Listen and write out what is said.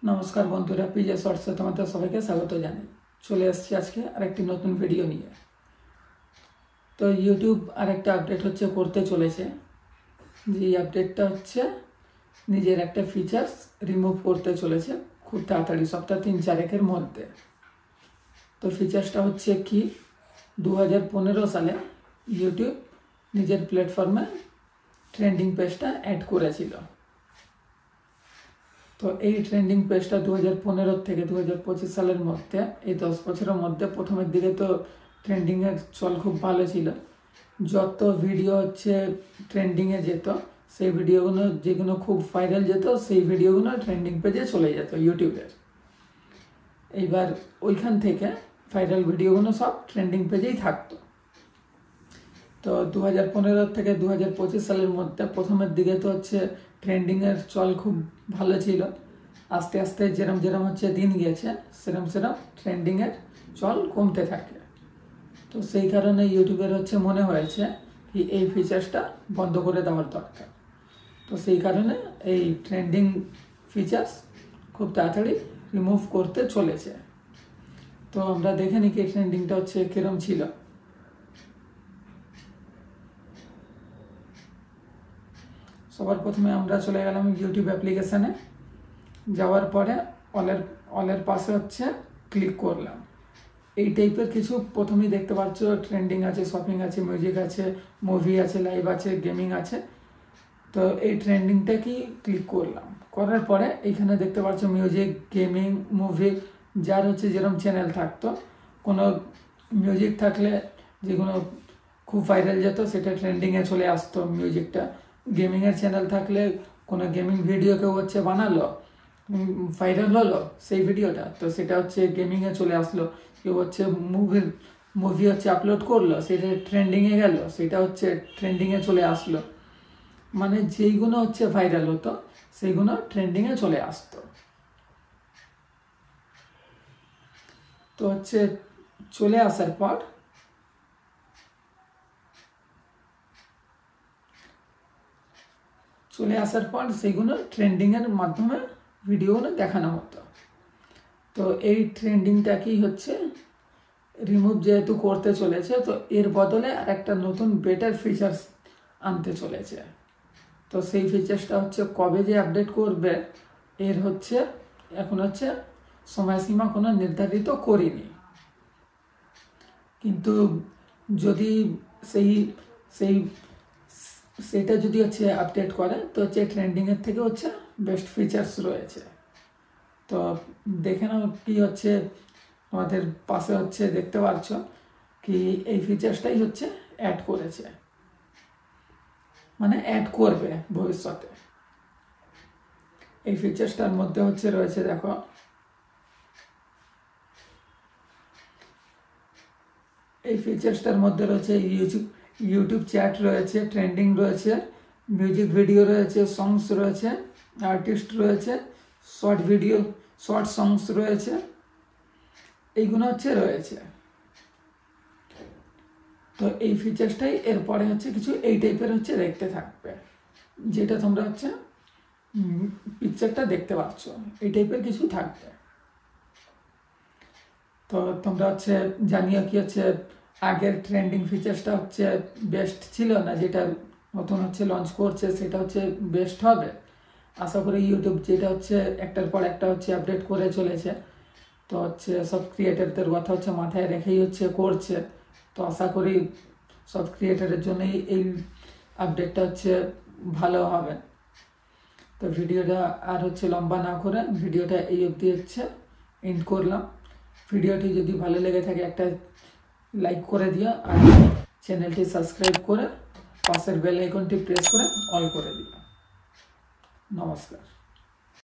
नमस्कार बंधुरा पिजे शर्ट्से तुम्हारे सबाइके स्वागत जानाई चले आसछि आजके आरेकटी नतून भिडियो निये। तो यूट्यूब आरेकटा आपडेट होच्छे करते चलेछे जे आपडेटटा होच्छे निजेर एकटा फीचार्स रिमुव करते चलेछे खूब ताड़ाताड़ी सप्ताह 3-4 मध्य। तो फीचार्सटा होच्छे कि 2015 साले यूट्यूब निजेर प्लैटफर्मे ट्रेंडिंग पेजटा एड करेछिलो। तो ये ट्रेंडिंग पेजटा 2015 থেকে 2025 সালের মধ্যে এই 10 বছরের মধ্যে প্রথমের দিকে তো ট্রেন্ডিং এর চল খুব ভালো ছিল। যত ভিডিও হচ্ছে ট্রেন্ডিং এ যেত সেই ভিডিওগুলো যেগুলো খুব ভাইরাল যেত সেই ভিডিওগুলো ট্রেন্ডিং পেজে চলে যেত ইউটিউবের। এইবার ওইখান থেকে ভাইরাল ভিডিওগুলো সব ট্রেন্ডিং পেজেই থাকতো। তো 2015 থেকে 2025 সালের মধ্যে প্রথমের দিকে তো হচ্ছে ট্রেন্ডিং এর চল খুব ভালো ছিল। আস্তে আস্তে যেরকম যেরকম হচ্ছে দিন গিয়েছে সেরকম সেরকম ট্রেন্ডিং এর চল কমতে থাকে। তো সেই কারণে ইউটিউবের হচ্ছে মনে হয়েছে কি এই ফিচারসটা বন্ধ করে দেওয়ার দরকার। তো সেই কারণে এই ট্রেন্ডিং ফিচারস খুব তাড়াতাড়ি রিমুভ করতে চলেছে। তো আমরা দেখে নিই কি ট্রেন্ডিংটা হচ্ছে কিরকম ছিল। সবার প্রথমে আমরা চলে গেলাম ইউটিউব অ্যাপ্লিকেশনে। যাওয়ার পরে অলের পাশে হচ্ছে ক্লিক করলাম। এই টাইপের কিছু প্রথমেই দেখতে পাচ্ছ ট্রেন্ডিং আছে, শপিং আছে, মিউজিক আছে, মুভি আছে, লাইভ আছে, গেমিং আছে। তো এই ট্রেন্ডিংটা কি ক্লিক করলাম, করার পরে এইখানে দেখতে পাচ্ছ মিউজিক, গেমিং, মুভি যার হচ্ছে যেরকম চ্যানেল থাকতো, কোনো মিউজিক থাকলে যেগুলো খুব ভাইরাল যেত সেটা ট্রেন্ডিংয়ে চলে আসতো মিউজিকটা। গেমিংয়ের চ্যানেল থাকলে কোনো গেমিং ভিডিও কেউ হচ্ছে বানালো, ভাইরাল হলো সেই ভিডিওটা, তো সেটা হচ্ছে গেমিংয়ে চলে আসলো। কেউ হচ্ছে মুভি হচ্ছে আপলোড করলো, সেটা ট্রেন্ডিংয়ে গেল, সেটা হচ্ছে ট্রেন্ডিংয়ে চলে আসলো। মানে যেইগুলো হচ্ছে ভাইরাল হতো সেইগুলো ট্রেন্ডিংয়ে চলে আসতো। তো হচ্ছে চলে আসার পর সেইগুলো ট্রেন্ডিংয়ের মাধ্যমে ভিডিওগুলো দেখানো হতো। তো এই ট্রেন্ডিংটা কি হচ্ছে রিমুভ যেহেতু করতে চলেছে, তো এর বদলে আর একটা নতুন বেটার ফিচার্স আনতে চলেছে। তো সেই ফিচার্সটা হচ্ছে কবে যে আপডেট করবে এর হচ্ছে এখন হচ্ছে সময়সীমা কোনো নির্ধারিত করিনি। কিন্তু যদি সেটা যদি হচ্ছে আপডেট করে তো হচ্ছে ট্রেন্ডিংয়ের থেকে হচ্ছে বেস্ট ফিচার্স রয়েছে। তো দেখে নাও কি হচ্ছে আমাদের পাশে হচ্ছে দেখতে পাচ্ছ কি এই ফিচার্সটাই হচ্ছে অ্যাড করেছে, মানে অ্যাড করবে ভবিষ্যতে। এই ফিচার্সটার মধ্যে হচ্ছে রয়েছে দেখো এই ফিচার্সটার মধ্যে রয়েছে ইউটিউব চ্যাট রয়েছে, ট্রেন্ডিং রয়েছে, মিউজিক ভিডিও রয়েছে, সংস রয়েছে, আর্টিস্ট রয়েছে, শর্ট সংস রয়েছে, এইগুলো হচ্ছে রয়েছে। তো এই ফিচার্সটাই এরপরে হচ্ছে কিছু এই টাইপের হচ্ছে দেখতে থাকবে, যেটা তোমরা হচ্ছে পিকচারটা দেখতে পাচ্ছ এই টাইপের কিছু থাকবে। তো তোমরা হচ্ছে জানিও কি হচ্ছে আগের ট্রেন্ডিং ফিচার্সটা হচ্ছে বেস্ট ছিল না যেটা নতুন হচ্ছে লঞ্চ করছে সেটা হচ্ছে বেস্ট হবে। আশা করি ইউটিউব যেটা হচ্ছে একটার পর একটা হচ্ছে আপডেট করে চলেছে, তো হচ্ছে সব ক্রিয়েটারদের কথা হচ্ছে মাথায় রেখেই হচ্ছে করছে। তো আশা করি সব ক্রিয়েটারের জন্যই এই আপডেটটা হচ্ছে ভালো হবে। তো ভিডিওটা আর হচ্ছে লম্বা না করে ভিডিওটা এই অবধি হচ্ছে এন্ড করলাম। ভিডিওটি যদি ভালো লেগে থাকে একটা লাইক করে দিও আর চ্যানেলটি সাবস্ক্রাইব করে পাশের বেল আইকনটি প্রেস করে অল করে দিও। নমস্কার।